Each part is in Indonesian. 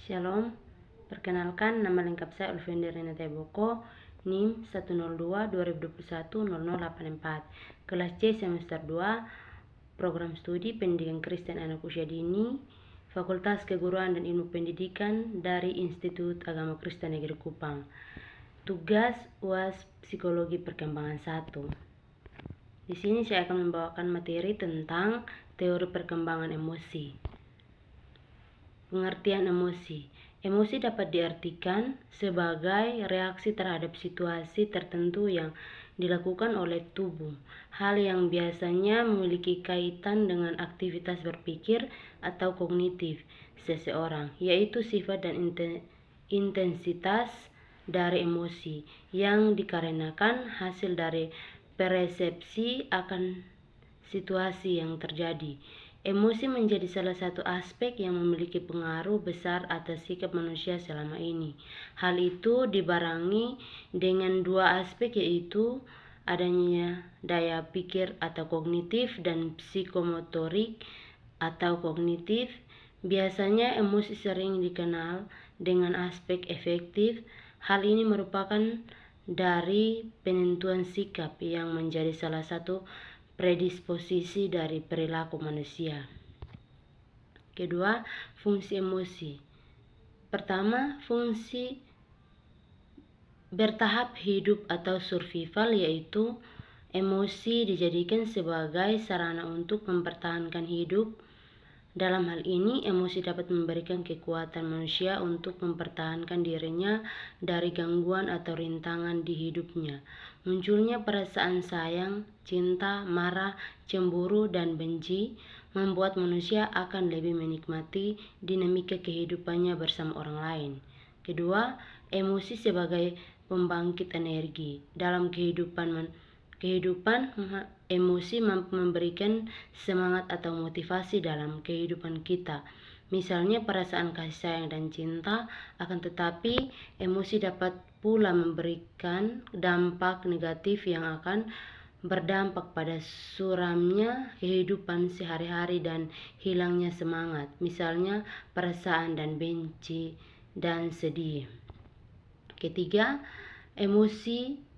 Shalom, perkenalkan nama lengkap saya Ulfendy Renata Boko, NIM 102-2021-0084, kelas C semester 2, program studi pendidikan Kristen anak usia dini, Fakultas Keguruan dan Ilmu Pendidikan dari Institut Agama Kristen Negeri Kupang. Tugas UAS Psikologi Perkembangan 1. Di sini saya akan membawakan materi tentang teori perkembangan emosi. Pengertian emosi. Emosi dapat diartikan sebagai reaksi terhadap situasi tertentu yang dilakukan oleh tubuh, hal yang biasanya memiliki kaitan dengan aktivitas berpikir atau kognitif seseorang, yaitu sifat dan intensitas dari emosi yang dikarenakan hasil dari persepsi akan situasi yang terjadi. Emosi menjadi salah satu aspek yang memiliki pengaruh besar atas sikap manusia selama ini. Hal itu dibarengi dengan dua aspek, yaitu adanya daya pikir atau kognitif dan psikomotorik atau kognitif. Biasanya emosi sering dikenal dengan aspek efektif. Hal ini merupakan dari penentuan sikap yang menjadi salah satu predisposisi dari perilaku manusia. Kedua, fungsi emosi. Pertama, fungsi bertahap hidup atau survival, yaitu emosi dijadikan sebagai sarana untuk mempertahankan hidup. Dalam hal ini, emosi dapat memberikan kekuatan manusia untuk mempertahankan dirinya dari gangguan atau rintangan di hidupnya. Munculnya perasaan sayang, cinta, marah, cemburu, dan benci membuat manusia akan lebih menikmati dinamika kehidupannya bersama orang lain. Kedua, emosi sebagai pembangkit energi. Dalam kehidupan, emosi mampu memberikan semangat atau motivasi dalam kehidupan kita. Misalnya perasaan kasih sayang dan cinta, akan tetapi emosi dapat pula memberikan dampak negatif yang akan berdampak pada suramnya kehidupan sehari-hari dan hilangnya semangat. Misalnya perasaan dan benci dan sedih. Ketiga, emosi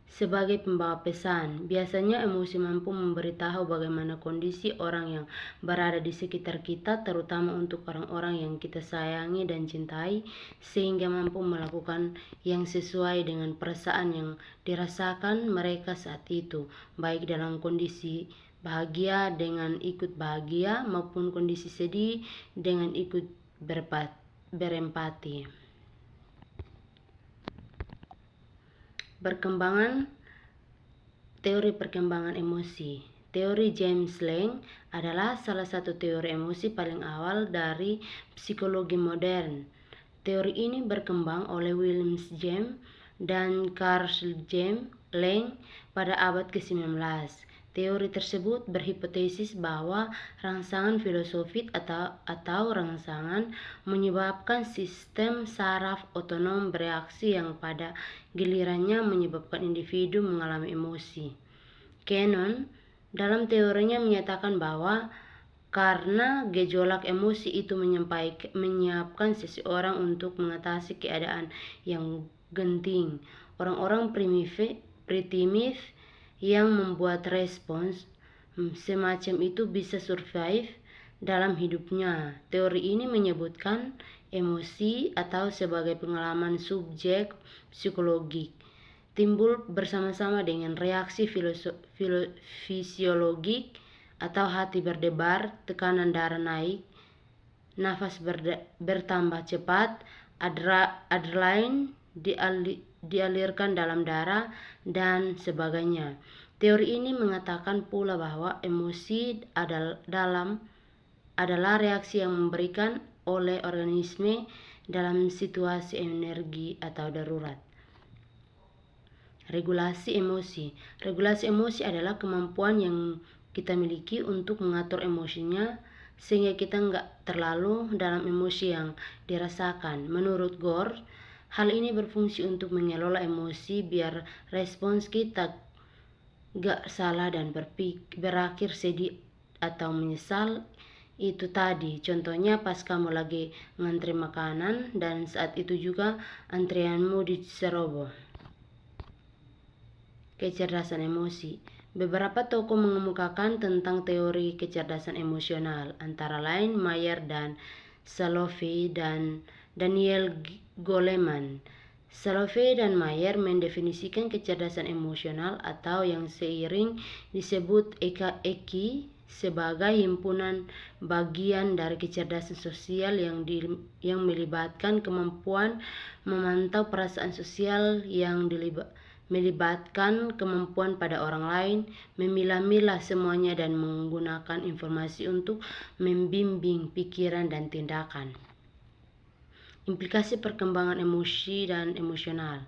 sebagai pembawa pesan. Biasanya emosi mampu memberitahu bagaimana kondisi orang yang berada di sekitar kita, terutama untuk orang-orang yang kita sayangi dan cintai, sehingga mampu melakukan yang sesuai dengan perasaan yang dirasakan mereka saat itu, baik dalam kondisi bahagia dengan ikut bahagia maupun kondisi sedih dengan ikut berempati. Teori perkembangan emosi. Teori James Lange adalah salah satu teori emosi paling awal dari psikologi modern. Teori ini berkembang oleh William James dan Carl James Lange pada abad ke-19. Teori tersebut berhipotesis bahwa rangsangan filosofis atau rangsangan menyebabkan sistem saraf otonom bereaksi yang pada gilirannya menyebabkan individu mengalami emosi. Cannon dalam teorinya menyatakan bahwa karena gejolak emosi itu menyiapkan seseorang untuk mengatasi keadaan yang genting, orang-orang primitif yang membuat respons semacam itu bisa survive dalam hidupnya. Teori ini menyebutkan emosi atau sebagai pengalaman subjek psikologik timbul bersama-sama dengan reaksi fisiologik atau hati berdebar, tekanan darah naik, nafas bertambah cepat, adrenalin dialirkan dalam darah, dan sebagainya. Teori ini mengatakan pula bahwa emosi adalah reaksi yang memberikan oleh organisme dalam situasi energi atau darurat. Regulasi emosi. Regulasi emosi adalah kemampuan yang kita miliki untuk mengatur emosinya sehingga kita nggak terlalu dalam emosi yang dirasakan. Menurut Gore, hal ini berfungsi untuk mengelola emosi biar respons kita gak salah dan berakhir sedih atau menyesal. itu tadi, contohnya pas kamu lagi ngantri makanan dan saat itu juga antrianmu diceroboh. Kecerdasan emosi. Beberapa tokoh mengemukakan tentang teori kecerdasan emosional, antara lain Mayer dan Salovey dan Daniel Goleman. Salovey dan Mayer mendefinisikan kecerdasan emosional atau yang seiring disebut EKI sebagai himpunan bagian dari kecerdasan sosial yang melibatkan kemampuan memantau perasaan sosial yang melibatkan kemampuan pada orang lain, memilah-milah semuanya dan menggunakan informasi untuk membimbing pikiran dan tindakan. Implikasi perkembangan emosi dan emosional.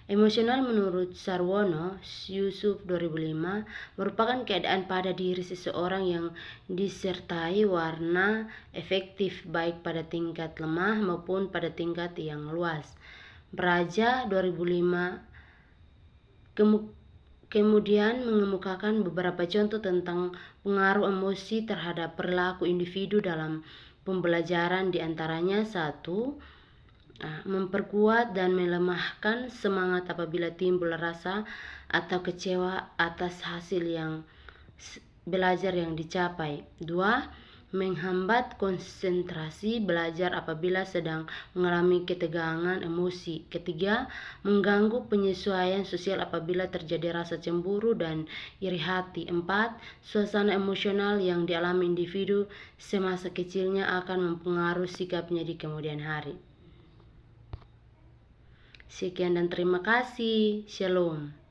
Emosional menurut Sarwono Yusuf 2005 merupakan keadaan pada diri seseorang yang disertai warna efektif baik pada tingkat lemah maupun pada tingkat yang luas. Braja 2005 kemudian mengemukakan beberapa contoh tentang pengaruh emosi terhadap perilaku individu dalam pembelajaran, di antaranya 1. Memperkuat dan melemahkan semangat apabila timbul rasa atau kecewa atas hasil yang belajar yang dicapai. 2. Menghambat konsentrasi belajar apabila sedang mengalami ketegangan emosi. 3. Mengganggu penyesuaian sosial apabila terjadi rasa cemburu dan iri hati. 4. Suasana emosional yang dialami individu semasa kecilnya akan mempengaruhi sikapnya di kemudian hari. Sekian dan terima kasih. Shalom.